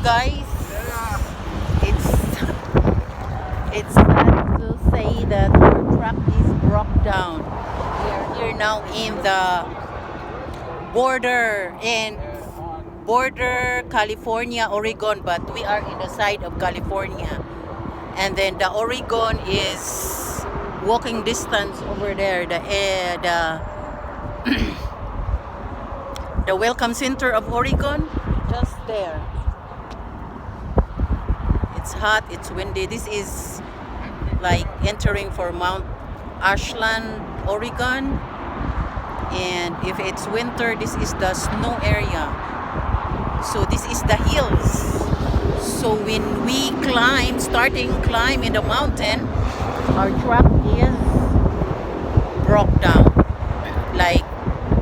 guys. It's sad to say that our truck is broke down. We are here now in the border California, Oregon, but we are in the side of California. And then the Oregon is walking distance over there. The welcome center of Oregon, just there. It's hot, it's windy. This is like entering for Mount Ashland, Oregon. And if it's winter, this is the snow area. So this is the hills. So when we climb in the mountain, our truck is broke down. Like,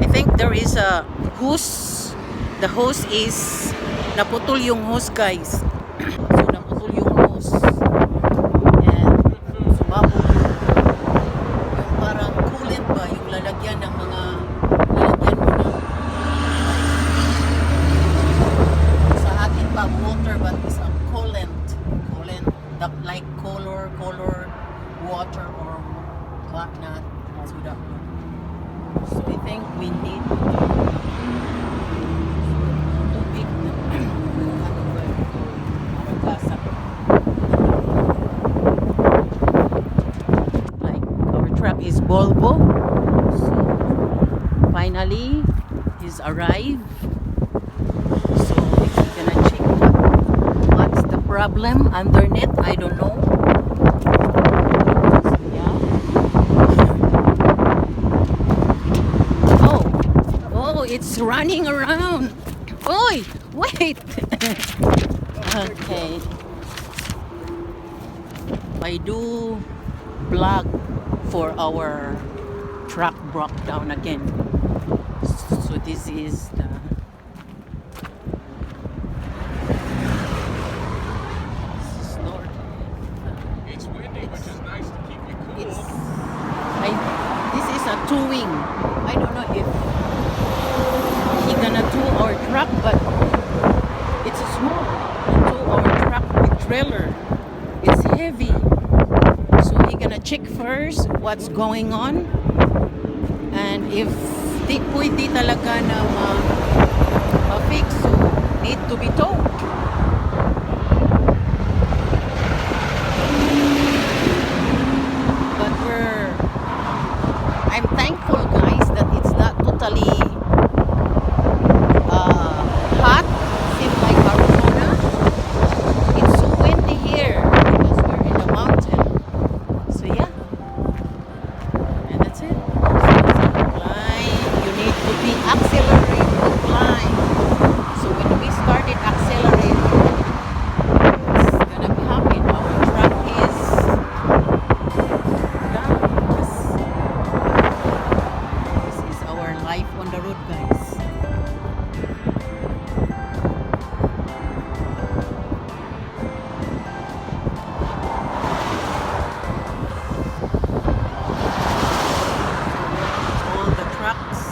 I think there is a hose. The hose is naputol yung hose, guys. So naputol yung hose. And sumabog yung parang coolant ba, yung lalagyan ng mga lalagyan mo ng sa atin pa water, but it's a coolant, like color water or whatnot. So that one. So I think we need tubig na gasa. Like our truck is Volvo. So finally he's arrived. So if we're gonna check what's the problem underneath, I don't know. It's running around. Oi, wait. Okay. I do vlog for our truck broke down again. So this is the Lord. It's windy, which is nice to keep you cool. This is a two-wing. I don't know if he gonna tow our truck, but it's a small tow our truck with trailer. It's heavy, so he gonna check first what's going on, and if di pwede talaga na ma-fix, so need to be towed. But I'm thankful, guys, that it's not totally hot, seems like Arizona. It's so windy here because we're in the mountain. So yeah, and that's it. So it's a climb. You need to be accelerate to climb. So when we started accelerate, it's gonna be happen. Our truck is down. This is our life on the road, guys. All the trucks.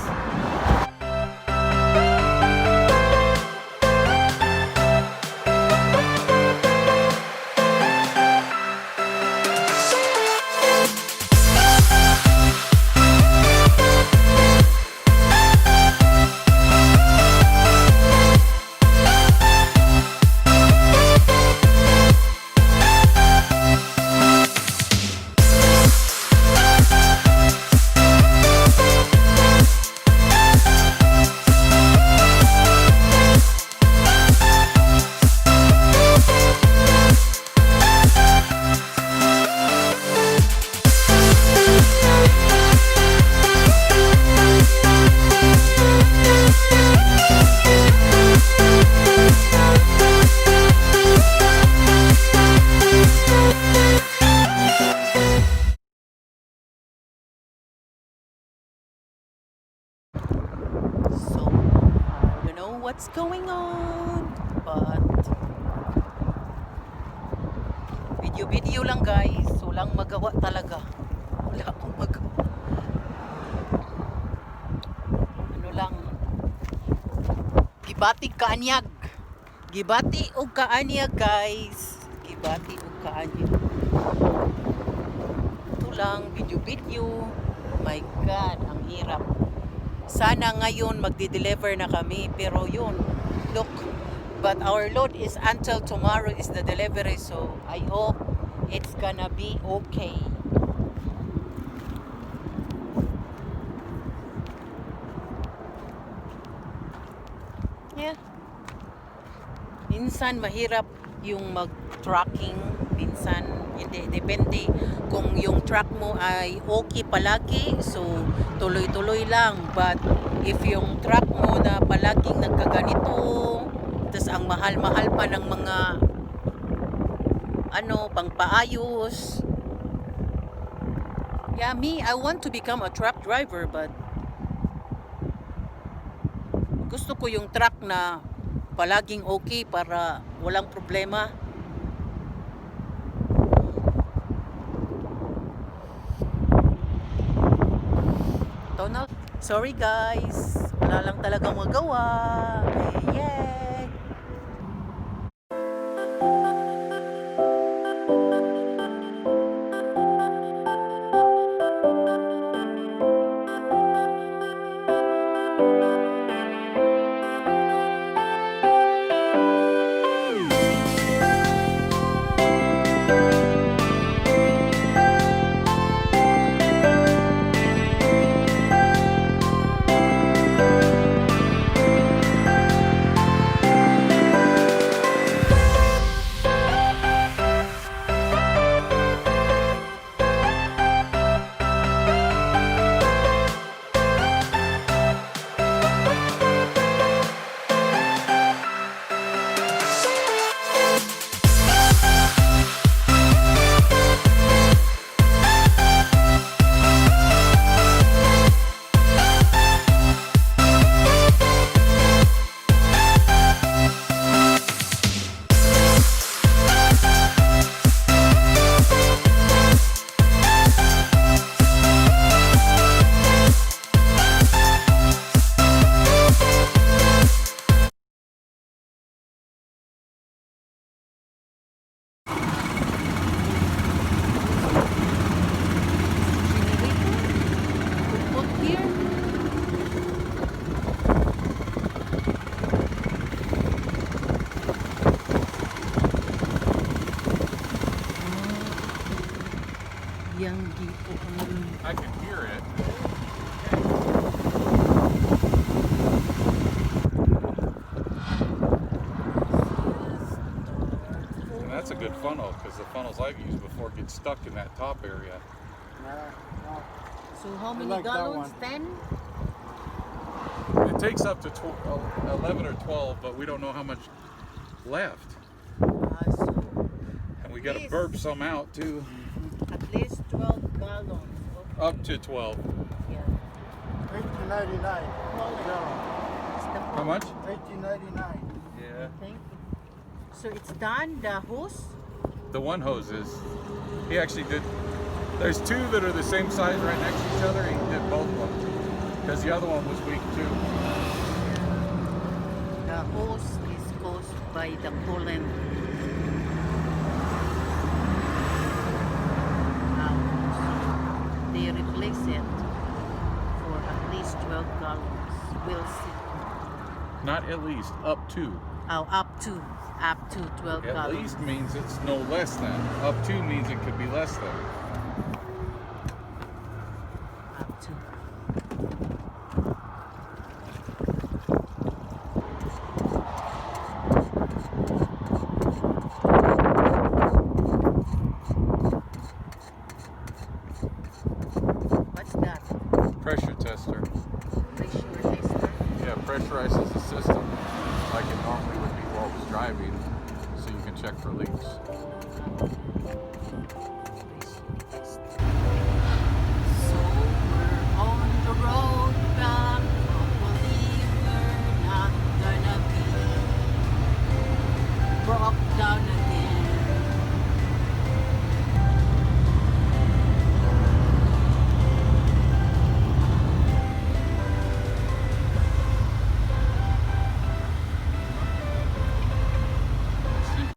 So I don't know what's going on, but video lang, guys. Walang magawa talaga. Wala akong magawa. Ano lang, gibatig kaanyag. Gibati og kaanya guys. Gibati og kaanya. Ito lang, video-video. Oh my God, ang hirap. Sana ngayon magdi-deliver na kami. Pero yun, look. But our load is until tomorrow is the delivery. So, I hope it's gonna be okay. Yeah. Minsan mahirap yung mag-trucking, minsan hindi, depende kung yung truck mo ay okay palagi, so tuloy-tuloy lang. But if yung truck mo na palaging nagkaganito, tas ang mahal-mahal pa ng mga pangpaayos. Yeah, me, I want to become a truck driver, but gusto ko yung truck na palaging okay para walang problema. Tonal. Sorry guys, wala lang talagang magawa. Yay! I can hear it. And that's a good funnel because the funnels I've used before get stuck in that top area. So how many like that gallons? one. 10? It takes up to 11 or 12, but we don't know how much left. So And we got to Yes. burp some out too. at least 12 gallons. Okay. Up to 12. Yeah. 1899. It's the How much? 1899. Yeah. Thank you. So it's done, the hose? The one hose is. He actually did. There's two that are the same size right next to each other. He did both of them because the other one was weak too. The hose is caused by the coolant. They replace it for at least 12 gallons. We'll see. Not at least, up to. Oh, up to 12 At gallons. least means it's no less than. Up to means it could be less than. Up to. What's that? Pressure tester. Pressure tester? Yeah, pressurizes the system like it normally would be while it's driving, so you can check for leaks.